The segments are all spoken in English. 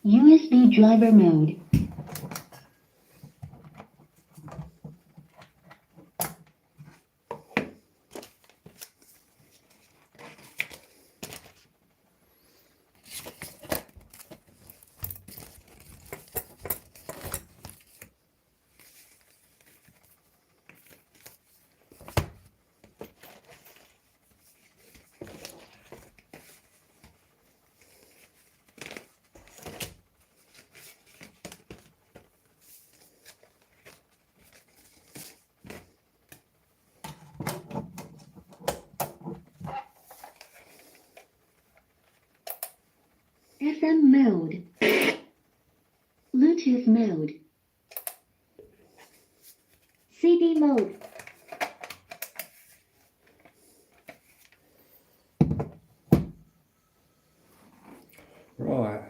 USB driver mode. FM mode. Bluetooth mode. CD mode. Right.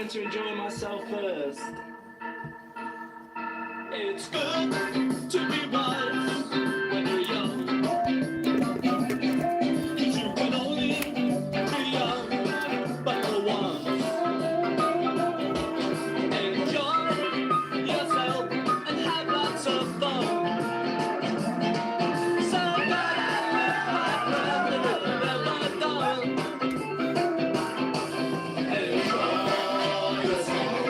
To enjoy myself first. It's good to be wise when you're young. 'Cause you can only be young but for once. Enjoy yourself and have lots of fun. So bad never done. Enjoy yourself.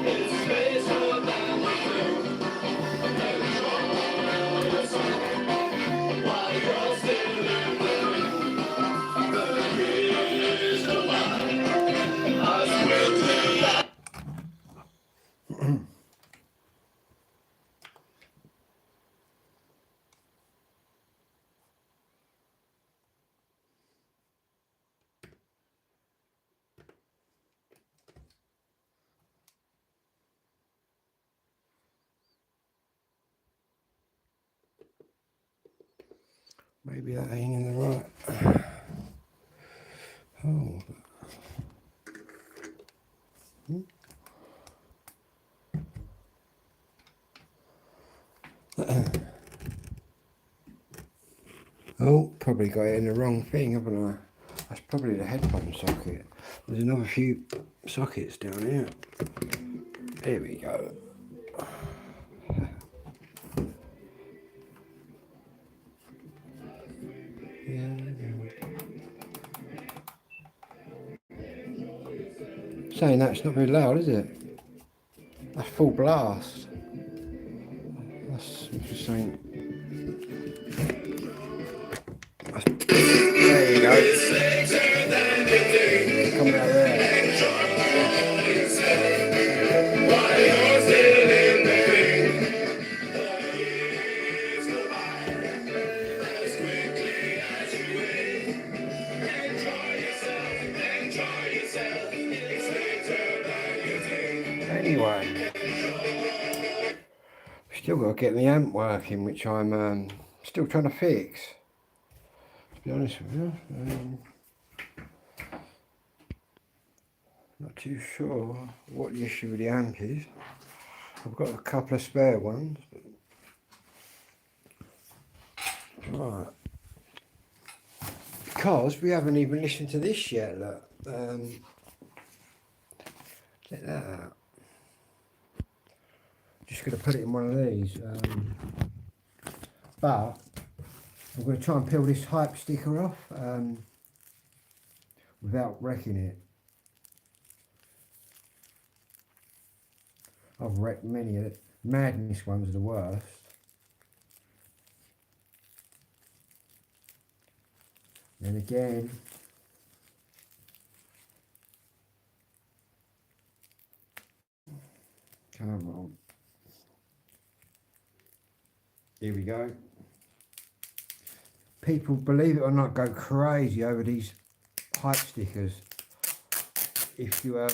It's better than you think. Enjoy yourself while you're still in the ring. The years go by as quickly as Maybe that ain't in the right. Oh. Oh, probably got it in the wrong thing, haven't I? That's probably the headphone socket. There's another few sockets down here. There we go. Saying that, it's not very loud, is it? That's full blast. That's saying. There you go. Coming out there. Anyway, still got to get the amp working, which I'm still trying to fix. To be honest with you, not too sure what the issue with the amp is. I've got a couple of spare ones. Right. Because we haven't even listened to this yet, look. Check that out. Just going to put it in one of these. But I'm going to try and peel this hype sticker off without wrecking it. I've wrecked many of it. Madness ones are the worst. And again, come on. Here we go. People, believe it or not, go crazy over these hype stickers. If you look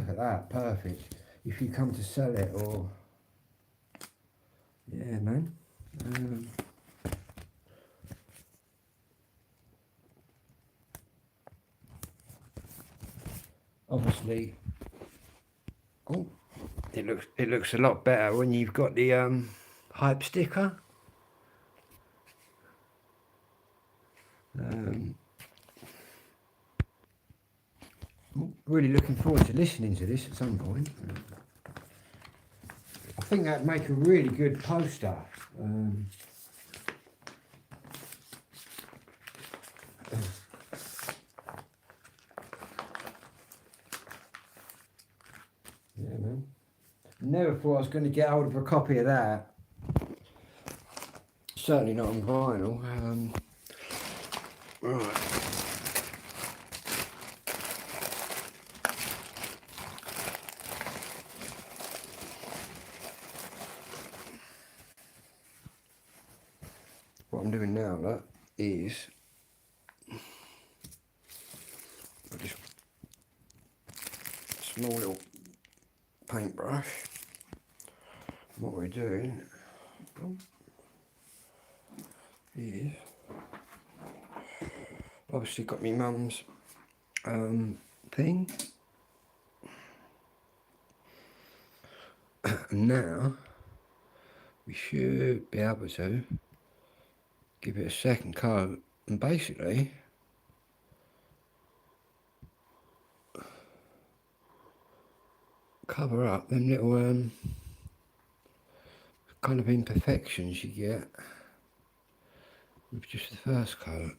at that, perfect. If you come to sell it, or yeah, man. Obviously, oh, it looks a lot better when you've got the hype sticker. Really looking forward to listening to this at some point. I think that'd make a really good poster. Yeah, man. Never thought I was going to get hold of a copy of that. Certainly not on vinyl. Right. What I'm doing now, look, is this small little paintbrush. What we're doing is obviously got my mum's thing, and now we should be able to give it a second coat and basically cover up them little kind of imperfections you get with just the first coat.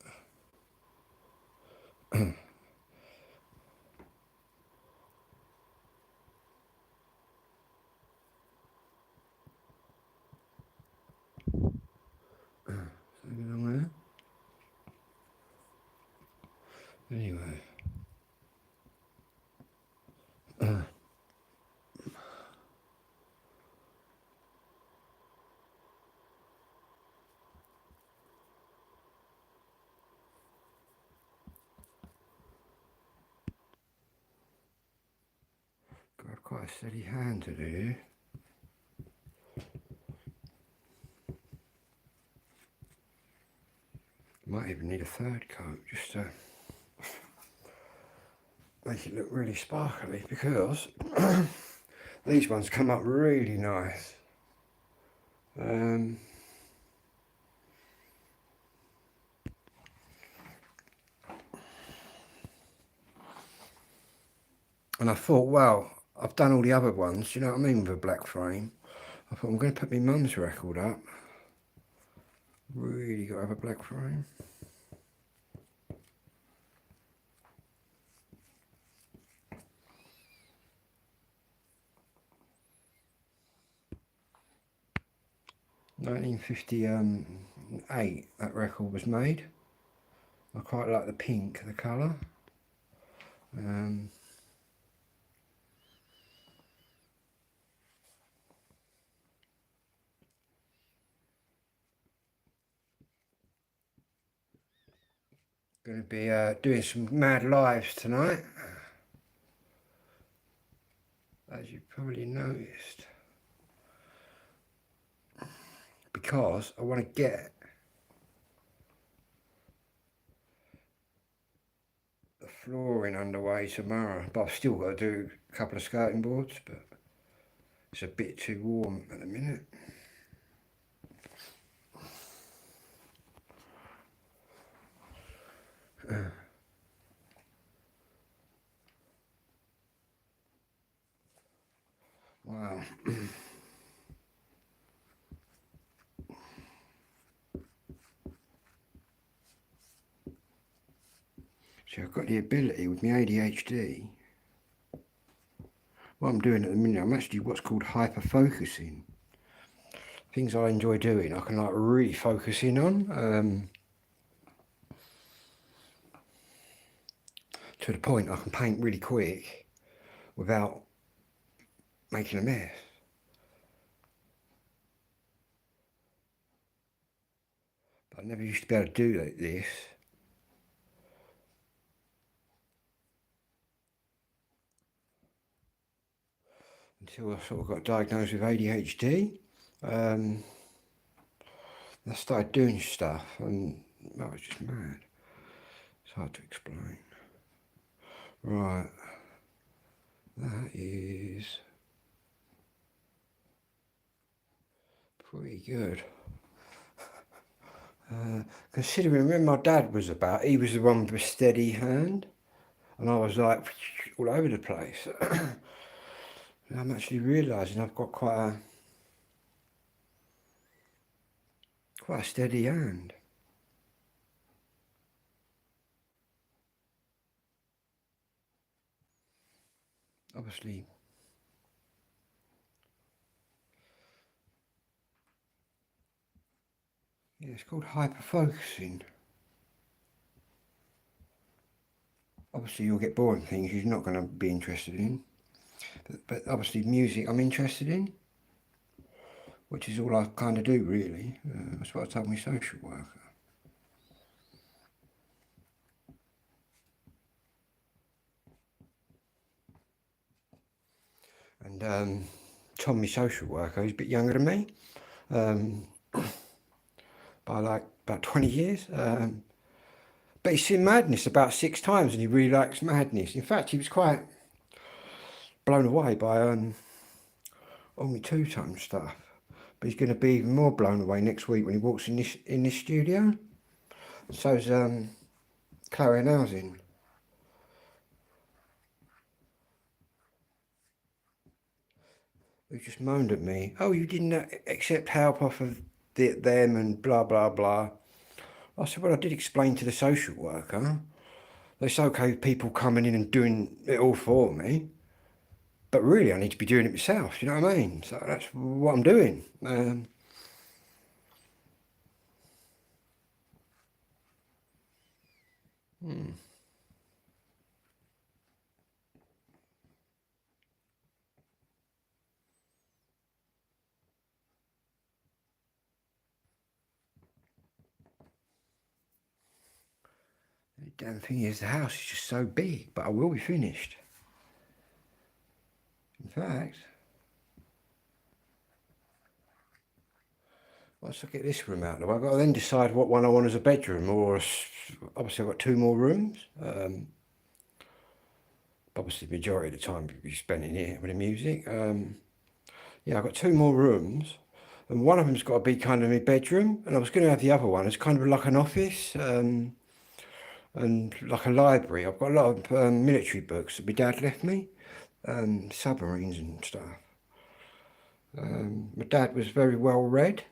Something along there. Anyway. Got quite a steady hand to do. Might even need a third coat just to make it look really sparkly, because these ones come up really nice. And I thought, well, I've done all the other ones, you know what I mean, with a black frame. I thought I'm going to put my mum's record up. Really got to have a black frame. $1958 that record was made. I quite like the pink, the colour. Going to be doing some mad lives tonight, as you've probably noticed, because I want to get the flooring underway tomorrow. But I've still got to do a couple of skirting boards, but it's a bit too warm at the minute. Wow. So I've got the ability with my ADHD. What I'm doing at the minute, I'm actually what's called hyper focusing. Things I enjoy doing, I can like really focus in on. To the point I can paint really quick without making a mess. But I never used to be able to do like this until I sort of got diagnosed with ADHD. I started doing stuff, and I was just mad. It's hard to explain. Right, that is pretty good. Considering when my dad was about, he was the one with a steady hand, and I was like all over the place. And I'm actually realising I've got quite a steady hand. Obviously, yeah, it's called hyperfocusing. Obviously, you'll get boring things you're not going to be interested in. But obviously, music I'm interested in, which is all I kind of do, really. That's what I told my social worker. And Tom, my social worker, he's a bit younger than me, by like about 20 years. But he's seen Madness about 6 times, and he really likes Madness. In fact, he was quite blown away by all my two-tone stuff. But he's going to be even more blown away next week when he walks in this studio. So's Clarion Housing. Who just moaned at me. Oh, you didn't accept help off of them and blah, blah, blah. I said, well, I did explain to the social worker. It's okay with people coming in and doing it all for me. But really, I need to be doing it myself, you know what I mean? So that's what I'm doing. The damn thing is, the house is just so big, but I will be finished. In fact, once I get this room out of the way, I've got to then decide what one I want as a bedroom, or obviously I've got 2 more rooms. Obviously, the majority of the time we'll be spending here with the music. Yeah, I've got 2 more rooms, and one of them's got to be kind of my bedroom, and I was going to have the other one as kind of like an office, and like a library. I've got a lot of military books that my dad left me, submarines and stuff. My dad was very well read,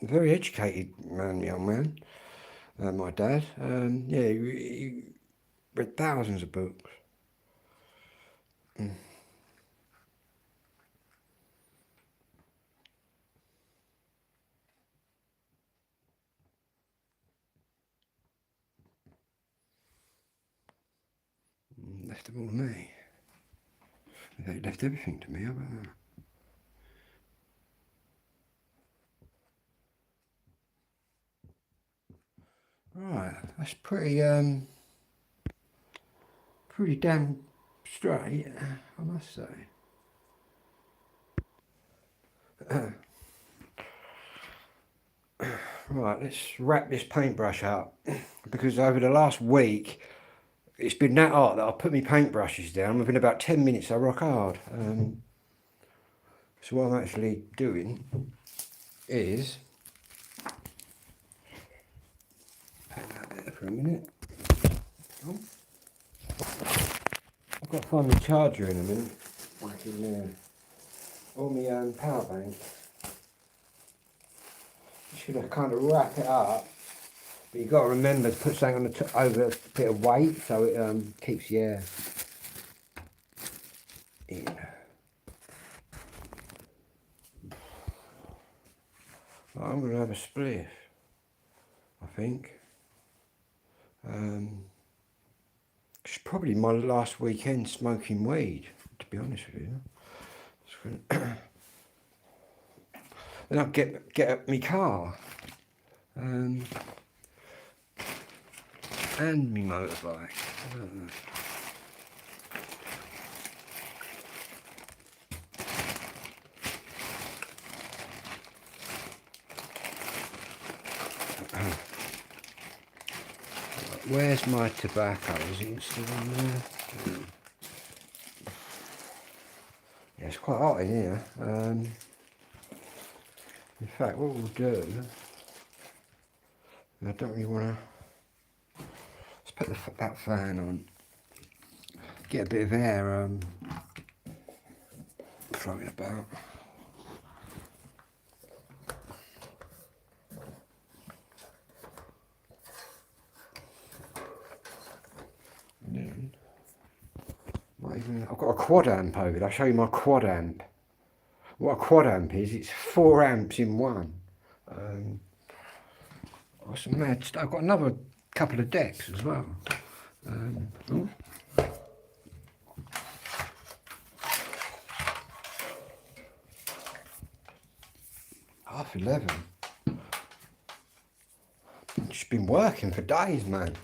very educated man, young man. My dad, yeah, he read thousands of books. Left them all to me. They left everything to me. How about that? Right, that's pretty damn straight, I must say. Right, let's wrap this paintbrush up, because over the last week it's been that hot that I put my paintbrushes down. Within about 10 minutes I rock hard. So what I'm actually doing is, pack that there for a minute. Oh. I've got to find my charger in a minute. Back in there. Or my power bank. Just gonna kind of wrap it up, but you've got to remember to put something on the over a bit of weight so it keeps the air in. I'm gonna have a spliff, I think. It's probably my last weekend smoking weed, to be honest with you. Then I'll get up my car. And my motorbike. Where's my tobacco? Is it still on there? Yeah, it's quite hot in here. In fact, what we'll do, I don't really want to. Let's put that fan on. Get a bit of air floating about. And then, I've got a quad amp over there. I'll show you my quad amp. What a quad amp is, it's 4 amps in one. Some mad stuff. I've got another couple of decks as well. Oh. 11:30. It's been working for days, man.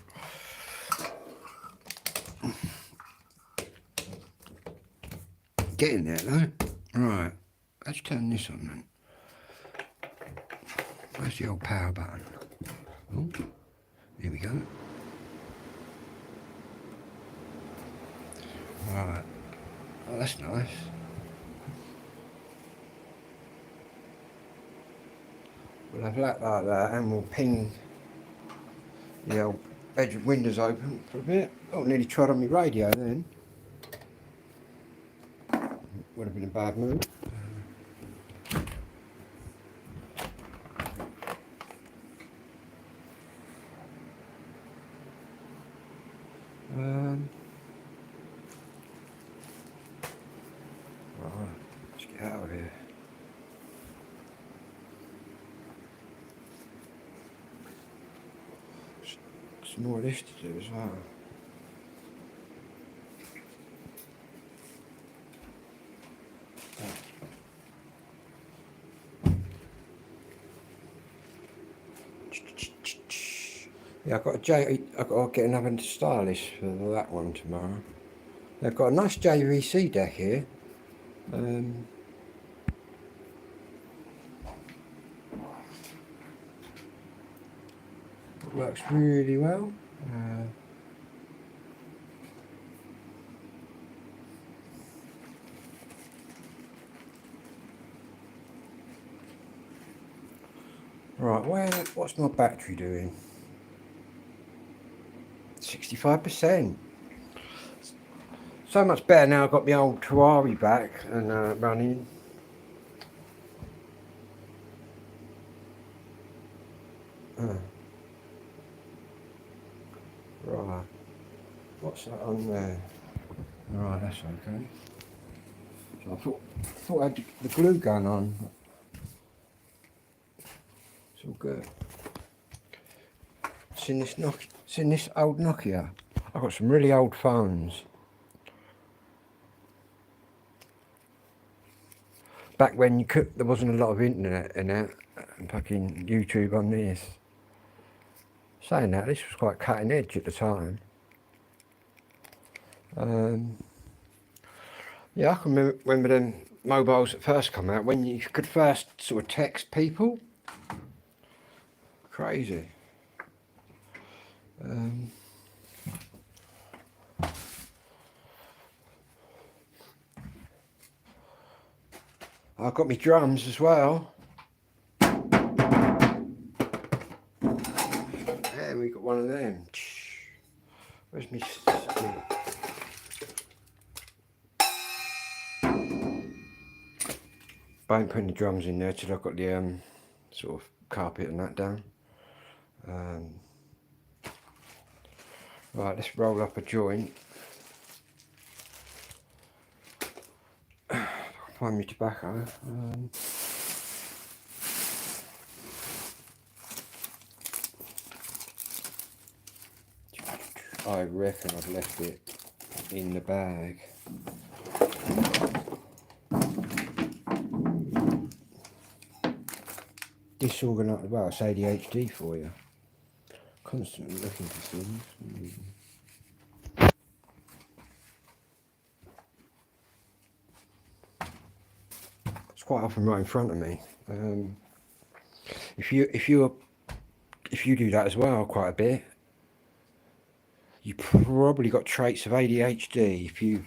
Getting there though. Right, let's turn this on then. Where's the old power button? Oh, here we go. Right, oh, that's nice. We'll have that like that and we'll ping the old bedroom windows open for a bit. Oh, nearly trod on my radio then. Would have been a bad move. Right, let's get out of here. Some more of this to do as well. Yeah, I've got to get another stylist for that one tomorrow. They've got a nice JVC deck here. It works really well. Right, what's my battery doing? 65%. So much better now. I've got my old Tuari back and running. Right, what's that on there? Right, that's okay. So I thought I had the glue gun on. It's all good. Seen this old Nokia? I've got some really old phones. Back when there wasn't a lot of internet in it, and fucking YouTube on this. Saying that, this was quite cutting edge at the time. Yeah, I can remember them mobiles that first come out, when you could first sort of text people. Crazy. I've got my drums as well. And we got one of them. Where's my I ain't putting the drums in there till I've got the sort of carpet and that down. Right, let's roll up a joint. Find me tobacco. I reckon I've left it in the bag. Disorganised, well, it's ADHD for you. Constantly looking for things. It's quite often right in front of me. If you do that as well quite a bit, you probably got traits of ADHD. If you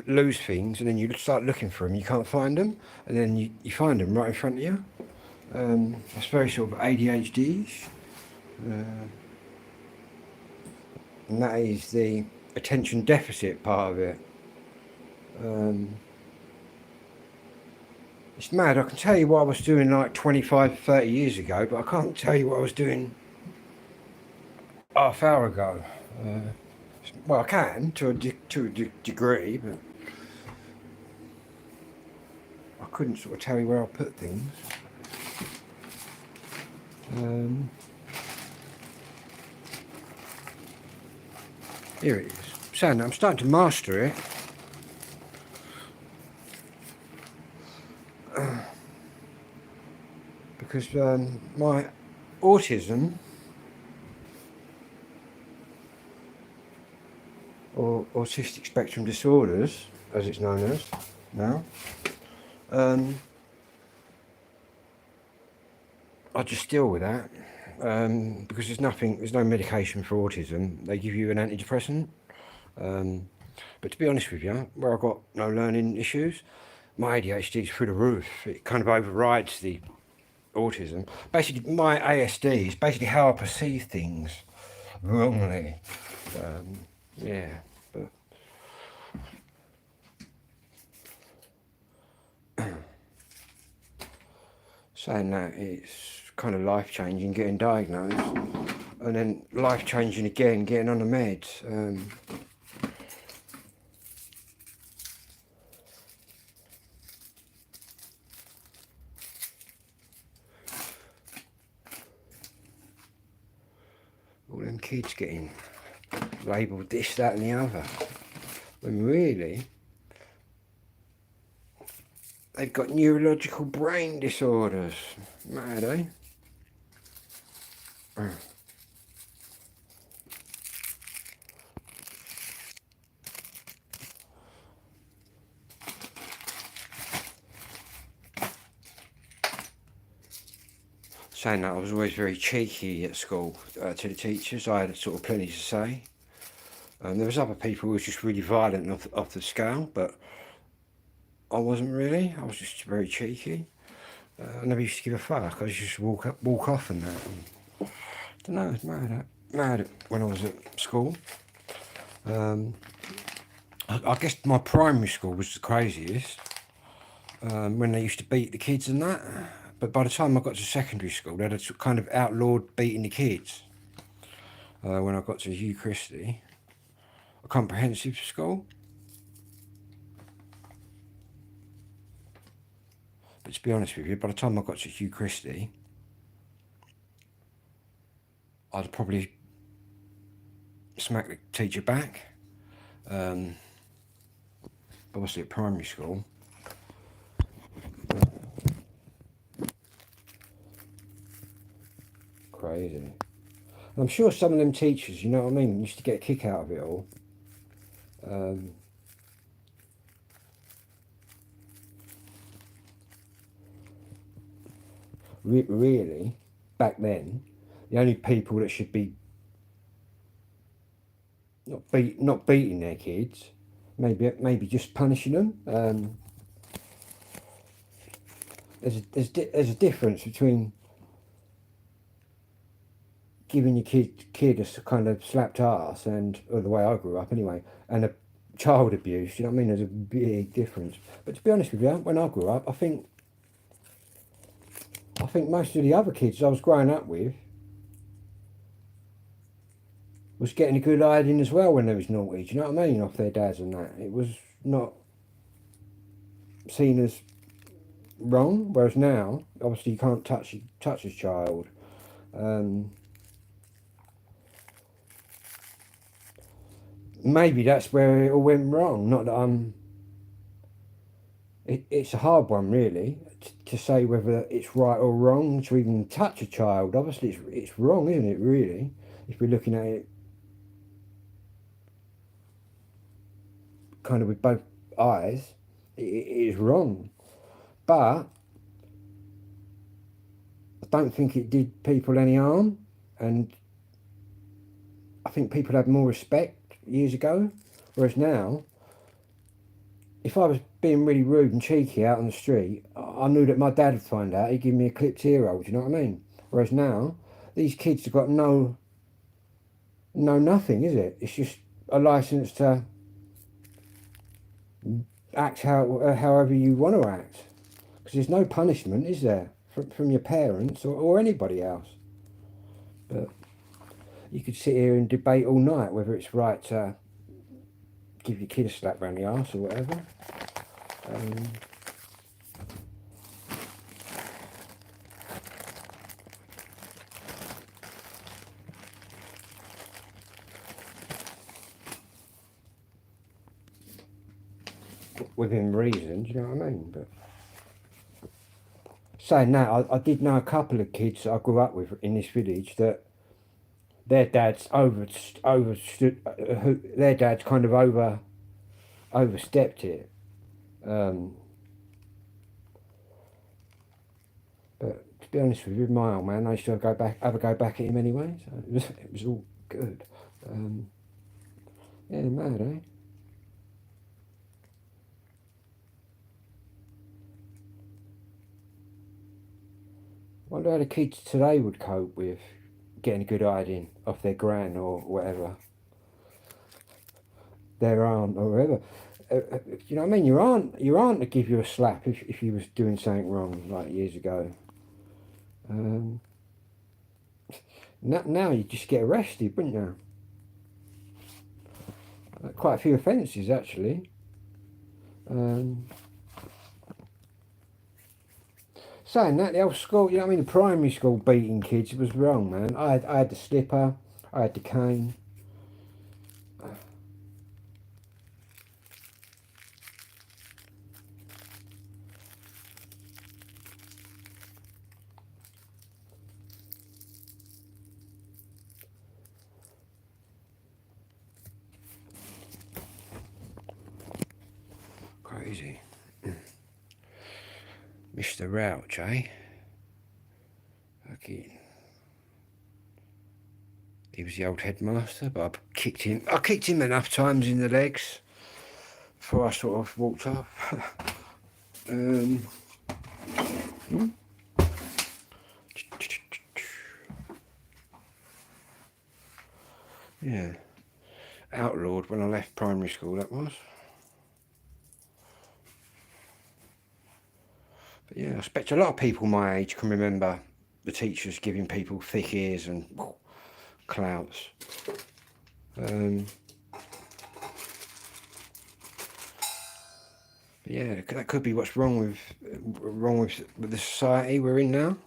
lose things and then you start looking for them, you can't find them, and then you find them right in front of you. That's very sort of ADHD-ish. And that is the attention deficit part of it. It's mad. I can tell you what I was doing like 25, 30 years ago, but I can't tell you what I was doing half hour ago. Well, I can to a degree, but I couldn't sort of tell you where I put things. Here it is. So now I'm starting to master it. Because my autism, or autistic spectrum disorders, as it's known as now, I just deal with that. Because there's no medication for autism. They give you an antidepressant. But to be honest with you, where I've got no learning issues, my ADHD is through the roof. It kind of overrides the autism. Basically, my ASD is basically how I perceive things wrongly. Yeah, but saying that, it's kind of life-changing getting diagnosed, and then life-changing again getting on the meds. All them kids getting labelled this, that and the other, when really they've got neurological brain disorders. Mad, eh? Saying that, I was always very cheeky at school to the teachers. I had sort of plenty to say. There was other people who were just really violent off the scale, but I wasn't really. I was just very cheeky. I never used to give a fuck. I just walk off and that. I don't know, I was mad when I was at school. I guess my primary school was the craziest, when they used to beat the kids and that. But by the time I got to secondary school, they had kind of outlawed beating the kids. When I got to Hugh Christie, a comprehensive school. But to be honest with you, by the time I got to Hugh Christie, I'd probably smack the teacher back. Obviously at primary school, crazy. And I'm sure some of them teachers, you know what I mean, used to get a kick out of it all. Really, back then, the only people that should be not beating their kids, maybe just punishing them. There's a difference between giving your kid a kind of slapped ass, or the way I grew up anyway, and a child abuse. You know what I mean? There's a big difference. But to be honest with you, when I grew up, I think most of the other kids I was growing up with was getting a good hiding as well when they was naughty. Do you know what I mean? Off their dads and that. It was not seen as wrong. Whereas now, obviously, you can't touch a child. Maybe that's where it all went wrong. Not that it's a hard one, really, to say whether it's right or wrong to even touch a child. Obviously, it's wrong, isn't it, really? If we're looking at it kind of with both eyes, it is wrong. But I don't think it did people any harm. And I think people had more respect years ago, whereas now, if I was being really rude and cheeky out on the street, I knew that my dad would find out. He'd give me a clipped ear roll. Do you know what I mean? Whereas now, these kids have got no nothing, is it? It's just a license to act however you want to act, because there's no punishment, is there, from your parents or anybody else. But you could sit here and debate all night whether it's right to give your kid a slap around the arse or whatever. Within reason, do you know what I mean? But saying that, I did know a couple of kids that I grew up with in this village that their dads overstood, their dads kind of overstepped it. But to be honest with you, my old man, I used to have a go back at him anyway, so it was all good. Yeah, mad, eh? I wonder how the kids today would cope with getting a good hiding off their gran or whatever, their aunt or whatever. You know what I mean? Your aunt would give you a slap if you was doing something wrong like years ago. Now you just get arrested, wouldn't you? Quite a few offences actually. Saying that, the old school, you know what I mean, the primary school beating kids was wrong, man. I had the slipper, I had the cane. Crazy. Mr. Rouch, eh? Okay. He was the old headmaster, but I kicked him enough times in the legs before I sort of walked up. Yeah. Outlawed when I left primary school, that was. But yeah, I expect a lot of people my age can remember the teachers giving people thick ears and clouts. But yeah, that could be what's wrong with the society we're in now.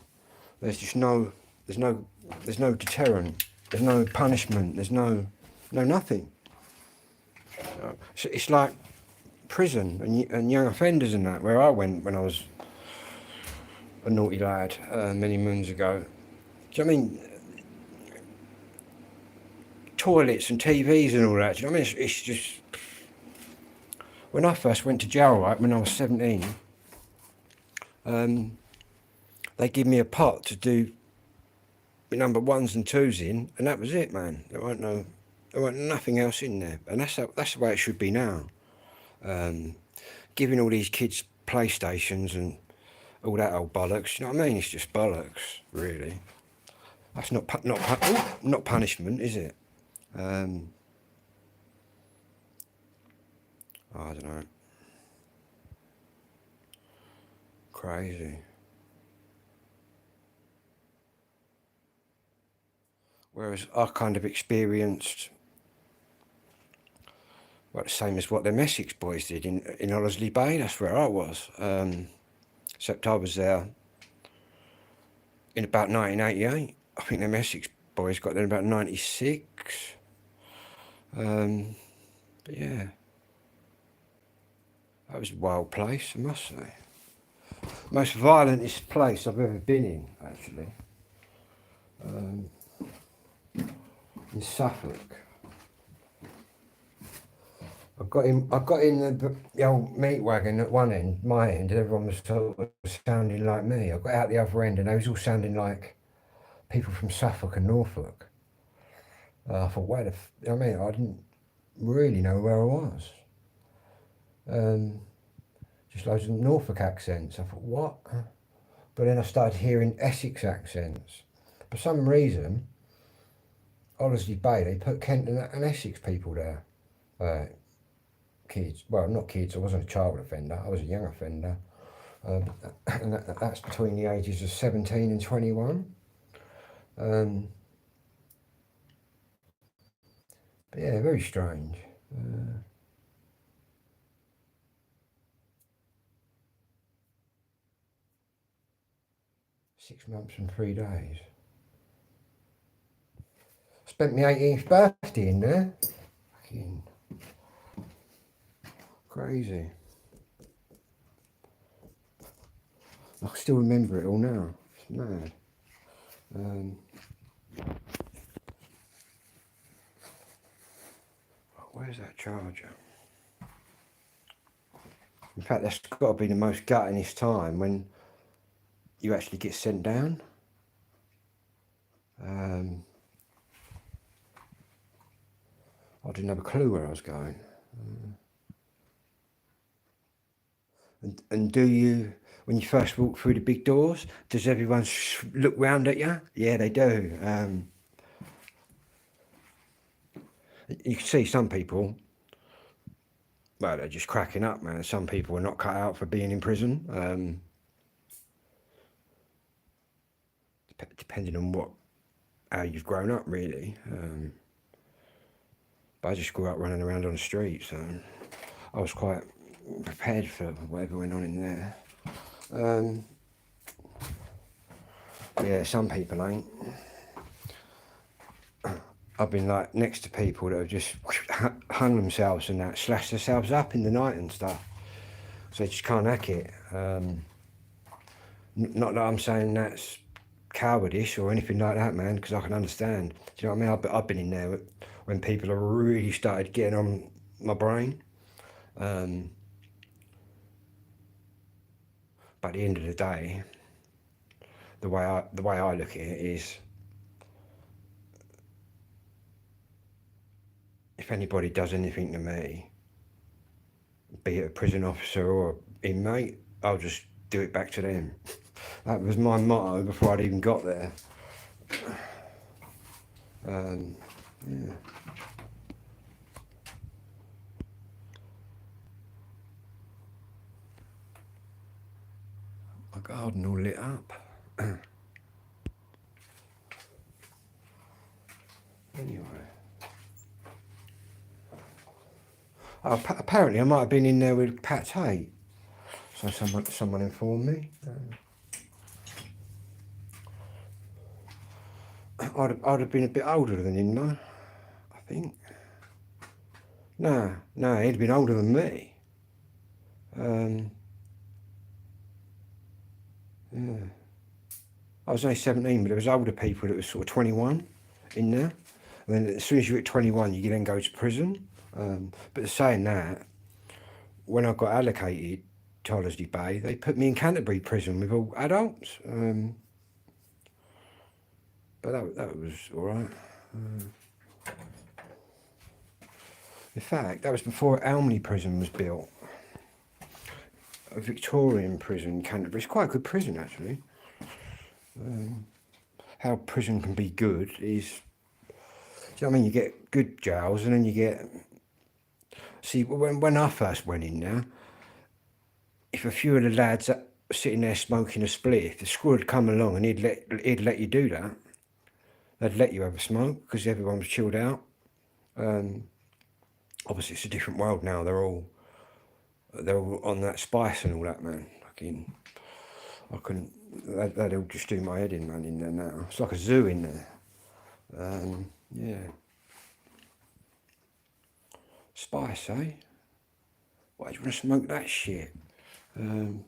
There's just no deterrent. There's no punishment. There's no nothing. So it's like prison and young offenders and that, where I went when I was a naughty lad many moons ago. Do you know what I mean? Toilets and TVs and all that. Do you know what I mean? It's just... When I first went to jail, right, when I was 17, they gave me a pot to do number 1s and 2s in, and that was it, man. There weren't nothing else in there, and that's the way it should be now. Giving all these kids PlayStations and all that old bollocks, you know what I mean? It's just bollocks, really. That's not punishment, is it? I don't know. Crazy. Whereas I kind of experienced the same as what them Essex boys did in Hollesley Bay. That's where I was. Except I was there in about 1988. I think them Essex boys got there in about 96. But yeah, that was a wild place, I must say. Most violentest place I've ever been in, actually. In Suffolk. I got in the old meat wagon at one end, my end, and everyone was sort of sounding like me. I got out the other end and they was all sounding like people from Suffolk and Norfolk. I thought, wait, I mean, I didn't really know where I was. Just loads of Norfolk accents. I thought, what? But then I started hearing Essex accents. For some reason, Hollesley Bay, they put Kent and Essex people there. Kids. Well, not kids. I wasn't a child offender. I was a young offender. And that's between the ages of 17 and 21. But yeah, very strange. 6 months and 3 days. Spent my 18th birthday in there. Fucking crazy. I can still remember it all now. It's mad. Where's that charger? In fact, that's got to be the most guttingest time when you actually get sent down. I didn't have a clue where I was going. And do you, when you first walk through the big doors, does everyone look round at you? Yeah, they do. You can see some people, well, they're just cracking up, man. Some people are not cut out for being in prison. Depending on how you've grown up, really. But I just grew up running around on the street, so I was quite prepared for whatever went on in there. Yeah, some people ain't. I've been like next to people that have just hung themselves and that, slashed themselves up in the night and stuff. So they just can't hack it. Not that I'm saying that's cowardice or anything like that, man, because I can understand. Do you know what I mean? I've been in there when people have really started getting on my brain. But at the end of the day, the way I look at it is, if anybody does anything to me, be it a prison officer or inmate, I'll just do it back to them. That was my motto before I'd even got there. Yeah. My garden all lit up. Anyway. Oh, apparently I might have been in there with Pat Tate. So someone informed me. I'd have been a bit older than him, though, I think. No, he'd been older than me. Yeah. I was only 17, but there was older people that was sort of 21 in there. And then as soon as you're at 21, you then go to prison. But saying that, when I got allocated to Hollesley Bay, they put me in Canterbury prison with all adults. But that was all right. In fact, that was before Elmley prison was built. A Victorian prison, Canterbury. It's quite a good prison, actually. How prison can be good is, do you know what I mean? You get good jails, and then you get. See, when I first went in there, if a few of the lads that were sitting there smoking a spliff, the squad would come along and he'd let you do that. They'd let you have a smoke because everyone was chilled out. Obviously, it's a different world now. They're all on that spice and all that, man. Fucking, I couldn't. They'd all just do my head in, man. In there now, it's like a zoo in there. Yeah. Spice, eh? Why do you want to smoke that shit? But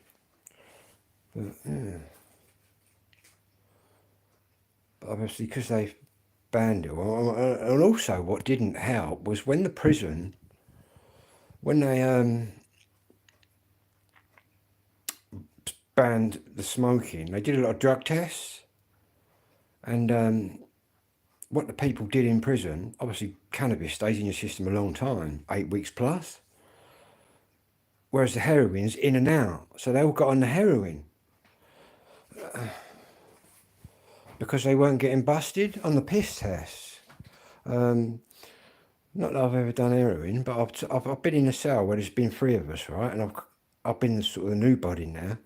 yeah. But obviously, because they banned it, and also what didn't help was when the prison, when they banned the smoking, they did a lot of drug tests, and what the people did in prison, obviously cannabis stays in your system a long time, 8 weeks plus. Whereas the heroin's in and out. So they all got on the heroin. Because they weren't getting busted on the piss tests. Not that I've ever done heroin, but I've been in a cell where there's been 3 of us, right? And I've been sort of a new body now.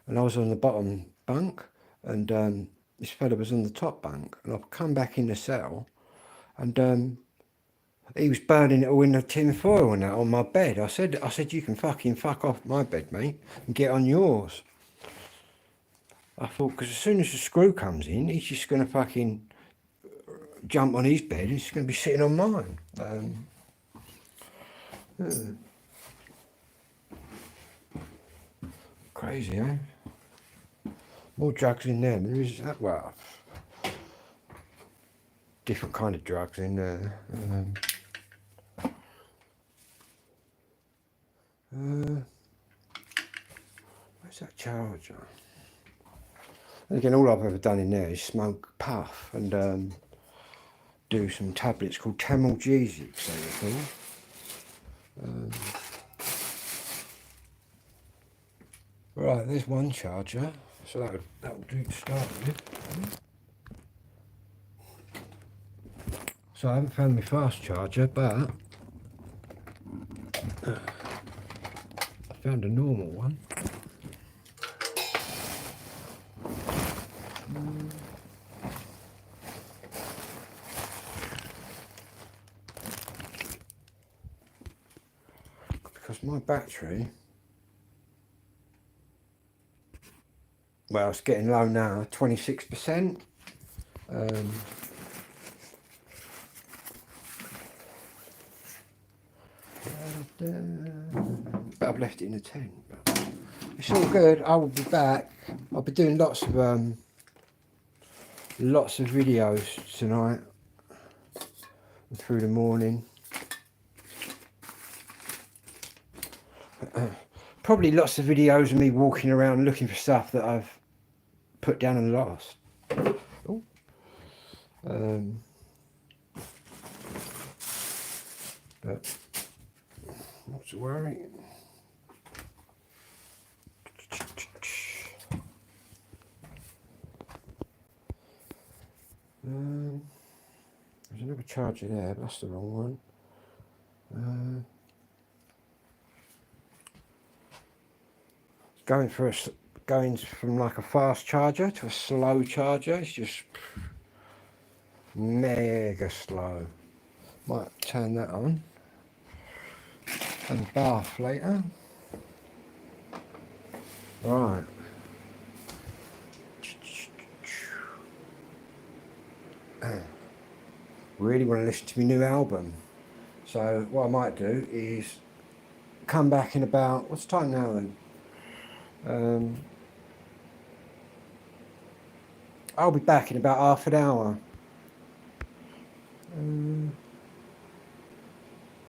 And I was on the bottom bunk, and this fella was on the top bunk. And I've come back in the cell, and he was burning it all in the tin foil and that on my bed. I said, you can fucking fuck off my bed, mate, and get on yours. I thought, because as soon as the screw comes in, he's just going to fucking jump on his bed. He's going to be sitting on mine. Crazy, eh? More drugs in there. There is, well, different kind of drugs in there. Where's that charger? And again, all I've ever done in there is smoke puff and do some tablets called Tamalgesics, they were called. Right, there's one charger, so that would do to start with. So I haven't found my fast charger, but I found a normal one. Because my battery, well, it's getting low now, 26%. But I've left it in the tent. But it's all good. I will be back. I'll be doing lots of videos tonight and through the morning. Probably lots of videos of me walking around looking for stuff that I've put down and lost. Ooh. But not to worry. There's another charger there, but that's the wrong one. Going from like a fast charger to a slow charger. It's just mega slow. Might turn that on. And bath later. Right. Really want to listen to my new album. So what I might do is come back in about, what's the time now then? I'll be back in about half an hour.